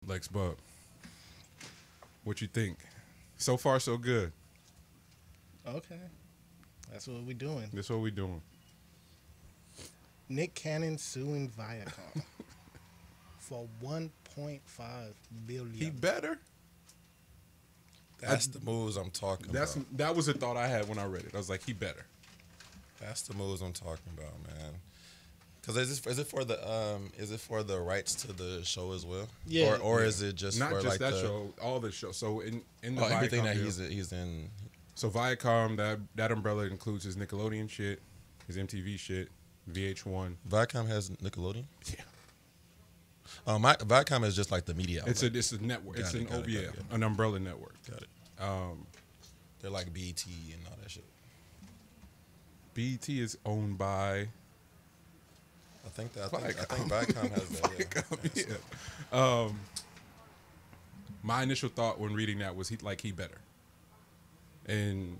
Lex Bub, what you think? So far, so good. Okay. That's what we doing. That's what we doing. Nick Cannon suing Viacom for 1.5 billion. He better. That's the moves I'm talking about. That was a thought I had when I read it. I was like, he better. That's the moves I'm talking about, man. Because is it for the rights to the show as well? Yeah. Or is it just Not for just like that the show, all the shows. So in the Viacom everything that deal, he's in? so Viacom, that umbrella includes his Nickelodeon shit, his MTV shit, VH1. Viacom has Nickelodeon. Yeah. Viacom is just like the media outlet. It's a network. Got It's it, got it. an umbrella network. Got it. They're like BET and all that shit. BET is owned by. I think Viacom has that. Yeah. My initial thought when reading that was he better, and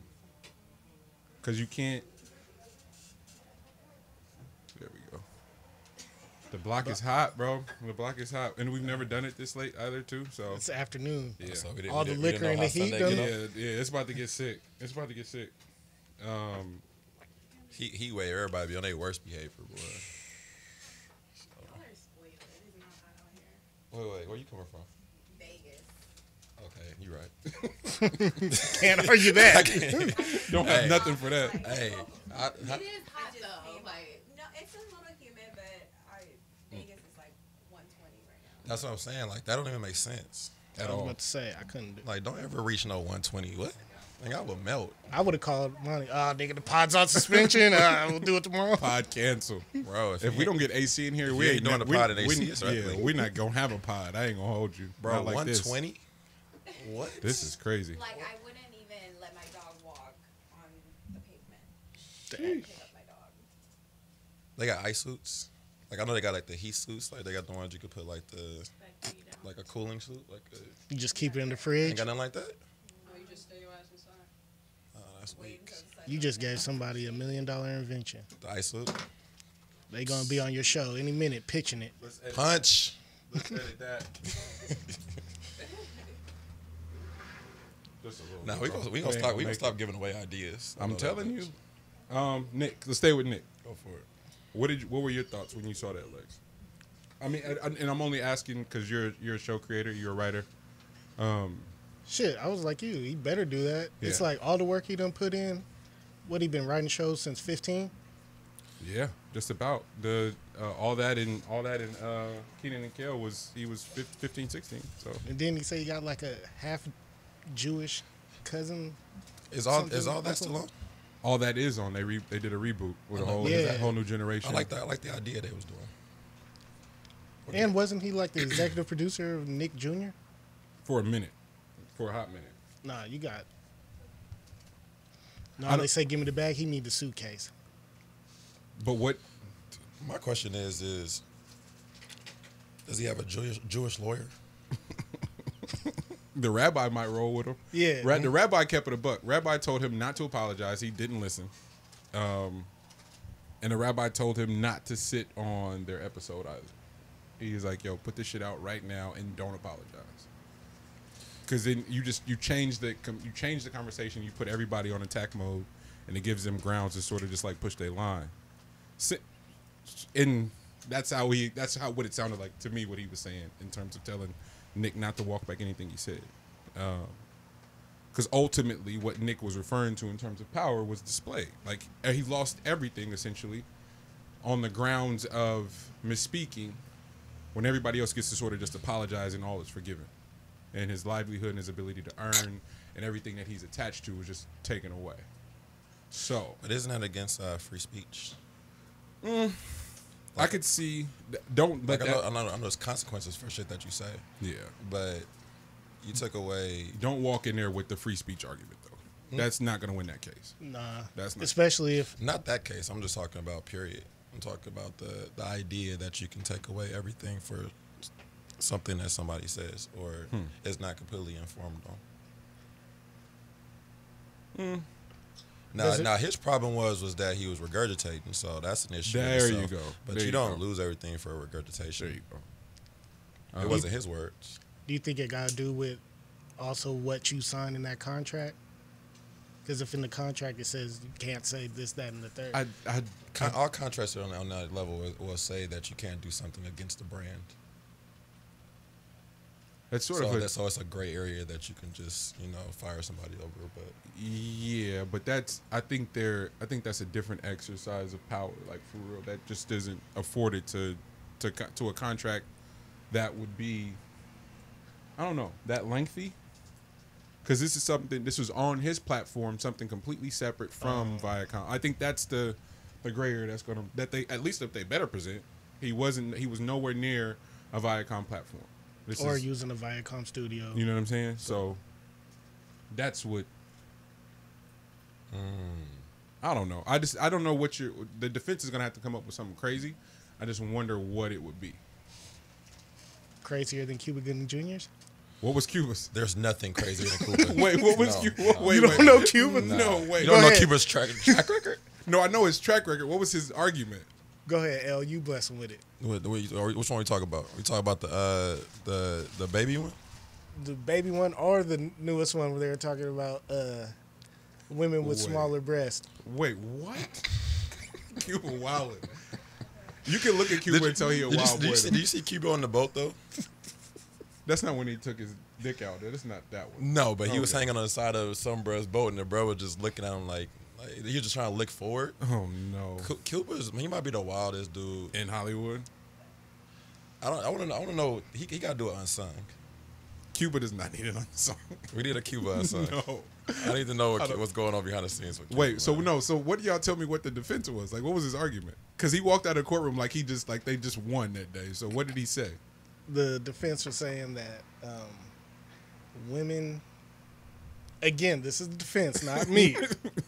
because you can't. There we go. The block is hot, bro. The block is hot, and we've never done it this late either, too. So It's afternoon. yeah, So All the liquor and the heat done. yeah, it's about to get sick. It's about to get sick. He way everybody be on their worst behavior, boy. Wait, where you coming from? Vegas. Okay, you right. Can't argue that. Don't have nothing for that. Hey, It is hot though. Like, no, it's a little humid, but Vegas is like 120 right now. that's what I'm saying. Like that don't even make sense I at was all. about to say I couldn't do. Like don't ever reach no 120. What? Like I would melt, I would have called money. Nigga, the pod's on suspension. We'll do it tomorrow. Pod cancel. bro. If we don't get AC in here, If we you ain't ain't doing not- the pod in we- AC, we- it's right. Yeah, we're not gonna have a pod. I ain't gonna hold you, bro, Not like 120. What? This is crazy. Like, I wouldn't even let my dog walk on the Dang. pavement. Pick up my dog. They got ice suits. Like I know they got like the heat suits. Like they got the ones you could put like like a cooling suit. Like You just keep it in the ain't fridge. got nothing like that. No, you just stay your ass inside. Oh, that's Wait weak. until the sun You just gave somebody $1 million invention. The ice suit. They gonna be on your show any minute pitching it. Punch. Let's edit that. Just a little Nah, bit. we gonna stop giving away ideas. I I'm know that telling much. you. Nick, let's stay with Nick. Go for it. What were your thoughts when you saw that, Lex? I mean, and I'm only asking because you're a show creator, you're a writer. Shit, I was like you. He better do that. It's Yeah. like all the work he done put in. What, he been writing shows since 15? Yeah, just about the all that in Kenan and Kel was 15, 16. So And then he say he got like a half Jewish cousin. Is all that still on? all that is on. They did a reboot with a Yeah. whole new generation. I like that. I like the idea they was doing. And wasn't he like the executive producer of Nick Jr.? For a minute, for a hot minute. Nah, you got. I No, don't- they say give me the bag. He need the suitcase. But what? My question is does he have a Jewish lawyer? The rabbi might roll with him. Yeah. The rabbi kept it a buck. Rabbi told him not to apologize. He didn't listen. And the rabbi told him not to sit on their episode either. He's like, yo, put this shit out right now and don't apologize. Because then you change the conversation. You put everybody on attack mode, and it gives them grounds to sort of just like push their line. And that's what it sounded like to me. What he was saying in terms of telling Nick not to walk back anything he said. Because ultimately, what Nick was referring to in terms of power was display. Like he lost everything essentially on the grounds of misspeaking, when everybody else gets to sort of just apologize and all is forgiven, and his livelihood and his ability to earn and everything that he's attached to was just taken away. So, But isn't that against free speech? I could see. Don't let Like I that. know there's consequences for shit that you say, Yeah. but you took away. Don't walk in there with the free speech argument though. That's not going to win that case. Nah. That's not. Especially if. Not that case. I'm just talking about period. I'm talking about the idea that you can take away everything for something that somebody says or is not completely informed on. Now his problem was that he was regurgitating, so that's an issue. in There itself. you go. But There you you don't go. lose everything for regurgitation. There you go. It wasn't his words. Do you think it got to do with also what you signed in that contract? Because if in the contract it says you can't say this, that, and the third. All contracts on that level will say that you can't do something against the brand. That's sort So of so it's a gray area that you can just fire somebody over. But yeah, but I think that's a different exercise of power. Like for real, that just isn't afforded to a contract that would be, I don't know, that lengthy. Because this was on his platform, something completely separate from Viacom. I think that's the gray area that they, at least if they better present, he was nowhere near a Viacom platform. Using a Viacom studio. You know what I'm saying? So that's what I don't know. I don't know what the defense is gonna have to come up with something crazy. I just wonder what it would be. Crazier than Cuba Gooding Jr.'s? What was Cuba's? there's nothing crazier than Cuba. Wait, what was Cuba? No. Wait, You don't know Cuba? No, wait. You don't Go know ahead. Cuba's track record? No, I know his track record. What was his argument? Go ahead, L. You bless him with it. Which one we talk about? We talk about the baby one? The baby one or the newest one where they were talking about women with Wait. smaller breasts. Wait, what? Cuba wildin'. You can look at Cuba and tell he a wild boy. Did you see Cuba on the boat though? That's not when he took his dick out. That's not that one. No, but he was Okay. hanging on the side of some bruh's boat, and the bro was just looking at him like he was just trying to lick forward. Oh no. He might be the wildest dude. In Hollywood, I want to know. He got to do it unsung. Cuba does not need it on the song. We need a Cuba unsung. No. I need to know what's going on behind the scenes with Cuba. Wait. So man. no. So what do y'all tell me? What the defense was like? What was his argument? Because he walked out of the courtroom like they just won that day. So what did he say? The defense was saying that women, again, this is the defense, not me.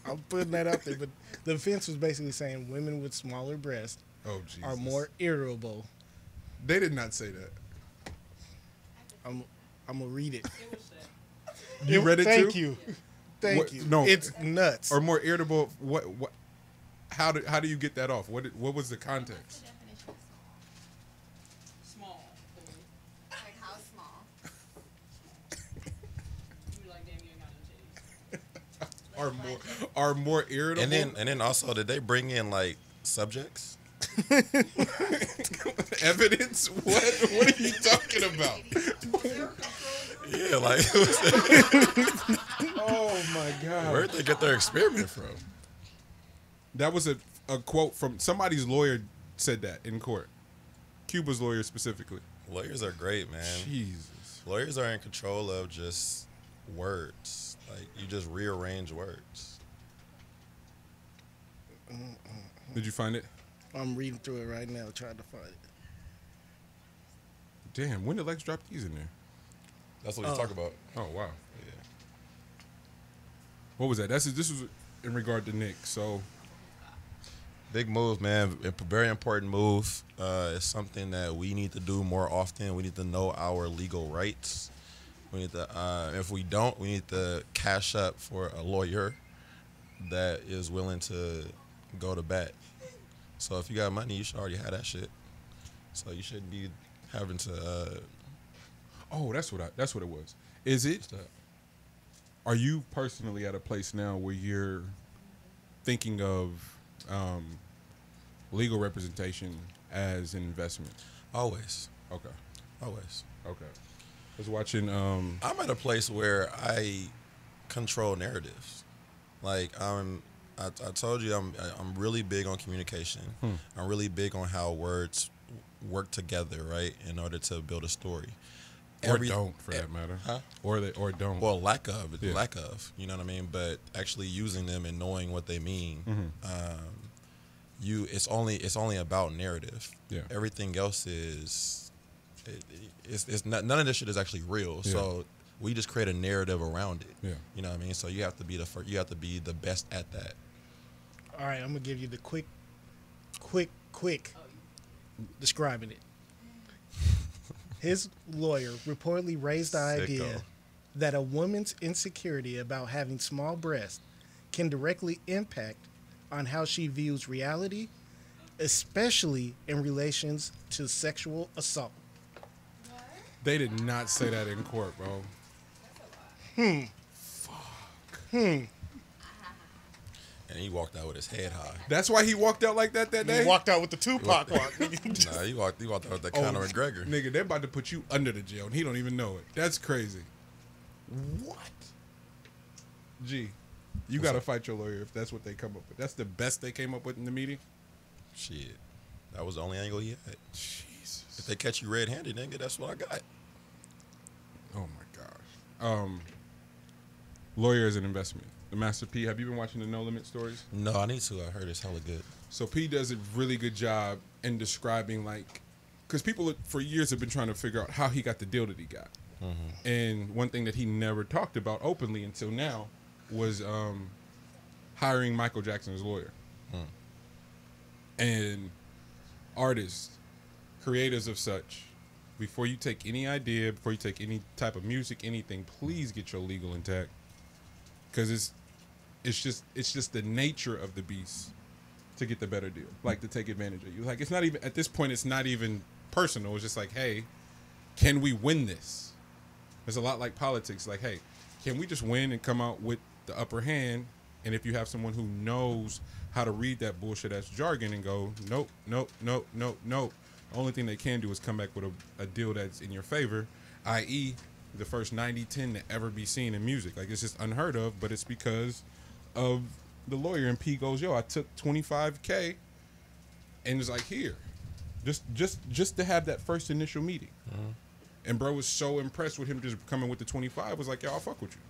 I'm putting that out there, but the defense was basically saying women with smaller breasts Oh Jesus. are more irritable. They did not say that. I'm gonna read it. You read it Thank too? you. Thank What- you. no. It's nuts. Or more irritable? What? How do you get that off? What was the context? Small. Like how small? You be like, damn, you ain't got no titties. Are more irritable? And then also, did they bring in like subjects? Evidence? What are you talking about? Yeah, like Oh my God. where'd they get their experiment from? That was a quote from somebody's lawyer said that in court. Cuba's lawyer specifically. Lawyers are great, man. Jesus. Lawyers are in control of just words. Like you just rearrange words. Did you find it? I'm reading through it right now, trying to find it. Damn, when did Lex drop these in there? That's what he's talking about. Oh wow. Yeah. What was that? This was in regard to Nick. So Big move, man. A very important move. It's something that we need to do more often. We need to know our legal rights. We need to, if we don't, we need to cash up for a lawyer that is willing to go to bat. So if you got money, you should already have that shit. So you shouldn't be having to. oh, that's what it was. Is it? Are you personally at a place now where you're thinking of legal representation as an investment? Always, Okay. always. Okay. I was watching. I'm at a place where I control narratives. Like I told you, I'm really big on communication. I'm really big on how words work together, right, in order to build a story. Or don't, for that matter. Huh? Or don't. Well, lack of, Yeah. you know what I mean? But actually using them and knowing what they mean, it's only about narrative. Yeah. Everything else it's not, none of this shit is actually real. Yeah. So we just create a narrative around it. Yeah. You know what I mean? So you have to be the best at that. All right, I'm gonna give you the quick describing it. His lawyer reportedly raised the idea Sicko. that a woman's insecurity about having small breasts can directly impact on how she views reality, especially in relations to sexual assault. They did not say that in court, bro. And he walked out with his head high. That's why he walked out like that day? He walked out with the Tupac walk. Nah, he walked out with that Conor McGregor. Nigga, they're about to put you under the jail, and he don't even know it. That's crazy. What? G, you got to fight your lawyer if that's what they come up with. That's the best they came up with in the meeting? Shit. That was the only angle he had. Jesus. If they catch you red-handed, nigga, that's what I got. Oh, my gosh. Lawyer is an investment. The Master P, have you been watching the No Limit stories? No, I need to. I heard it's hella good. So P does a really good job in describing, like, because people for years have been trying to figure out how he got the deal that he got. Mm-hmm. And one thing that he never talked about openly until now was hiring Michael Jackson's lawyer. And artists, creators of such, before you take any idea, before you take any type of music, anything, please get your legal intact. Because it's just the nature of the beast to get the better deal, like to take advantage of you. Like, it's not even at this point, it's not even personal. It's just like, hey, can we win this? It's a lot like politics. Like, hey, can we just win and come out with the upper hand? And if you have someone who knows how to read that bullshit as jargon and go, nope, nope, nope, nope, nope. The only thing they can do is come back with a deal that's in your favor, i.e., the first 90-10 to ever be seen in music. Like, it's just unheard of, but it's because of the lawyer. And P goes, yo, I took $25K and was like, here, just to have that first initial meeting. And bro was so impressed with him just coming with the 25, was like, yo, I'll fuck with you.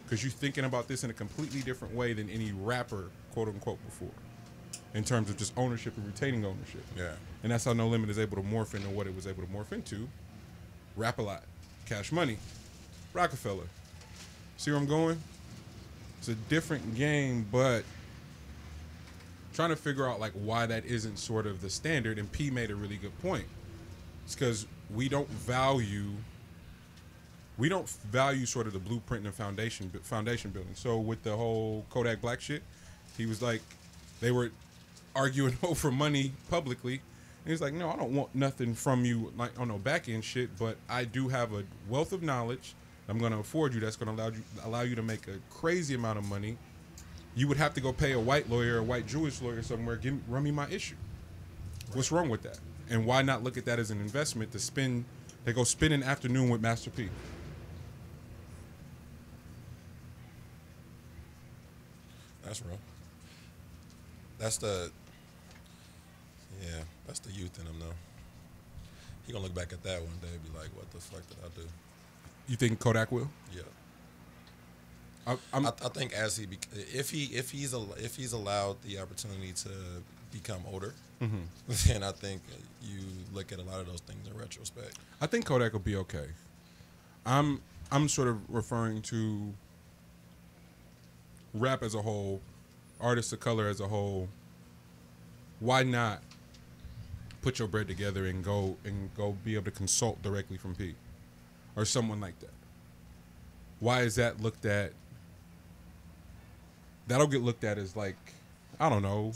Because you're thinking about this in a completely different way than any rapper, quote unquote, before. In terms of just ownership and retaining ownership. Yeah. And that's how No Limit is able to morph into what it was able to morph into. Rap a lot. Cash Money. Rockefeller. See where I'm going? It's a different game, but trying to figure out like why that isn't sort of the standard. And P made a really good point. It's because we don't value sort of the blueprint and foundation building. So with the whole Kodak Black shit, he was like, they were arguing over money publicly. And he's like, no, I don't want nothing from you, like on no back end shit, but I do have a wealth of knowledge I'm going to afford you that's going to allow you to make a crazy amount of money. You would have to go pay a white lawyer, a white Jewish lawyer somewhere, run me my issue. Right. What's wrong with that? And why not look at that as an investment they go spend an afternoon with Master P. That's real. That's the youth in him, though. He gonna look back at that one day and be like, what the fuck did I do? You think Kodak will? Yeah. I think if he's allowed the opportunity to become older, then I think you look at a lot of those things in retrospect. I think Kodak will be okay. I'm sort of referring to rap as a whole, artists of color as a whole. Why not put your bread together and go be able to consult directly from P or someone like that? Why is that looked at? That'll get looked at as like, I don't know,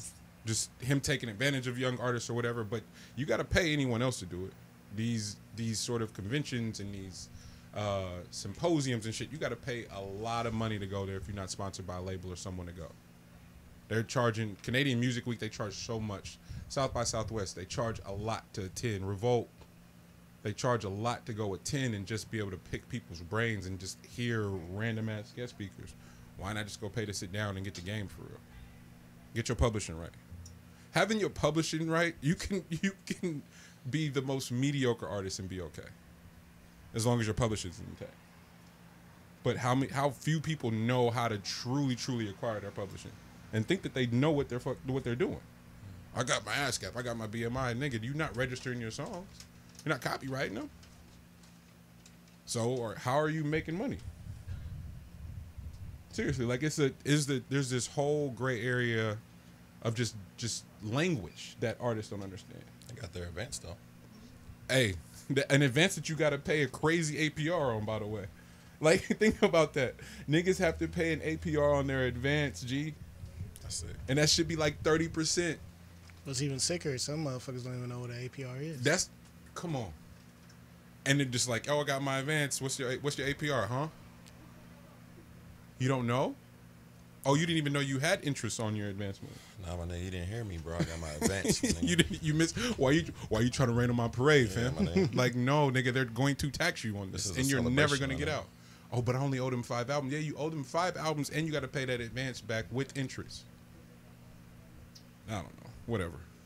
just him taking advantage of young artists or whatever. But you got to pay anyone else to do it. These sort of conventions and these symposiums and shit, you got to pay a lot of money to go there if you're not sponsored by a label or someone to go. They're charging Canadian Music Week. They charge so much. South by Southwest, they charge a lot to attend. Revolt, they charge a lot to go attend and just be able to pick people's brains and just hear random ass guest speakers. Why not just go pay to sit down and get the game for real? Get your publishing right. Having your publishing right, you can be the most mediocre artist and be okay, as long as your publishing's intact. But how few people know how to truly acquire their publishing and think that they know what they're doing. I got my ASCAP, I got my BMI, nigga. You're not registering your songs. You're not copywriting them. So, or how are you making money? Seriously, like there's this whole gray area of just language that artists don't understand. They got their advance though. Hey, an advance that you got to pay a crazy APR on, by the way. Like, think about that. Niggas have to pay an APR on their advance, G. That's it. And that should be like 30%. What's even sicker is some motherfuckers don't even know what an APR is. Come on. And they're just like, oh, I got my advance. What's your APR, huh? You don't know? Oh, you didn't even know you had interest on your advance money. Nah, my nigga, you didn't hear me, bro. I got my advance. You missed. Why you trying to rain on my parade, Yeah, fam? my nigga. Like, no, nigga, they're going to tax you on This this, is a and you're never celebration, gonna get my nigga. out. Oh, but I only owe them 5 albums. Yeah, you owe them 5 albums, and you got to pay that advance back with interest. I don't know. Whatever.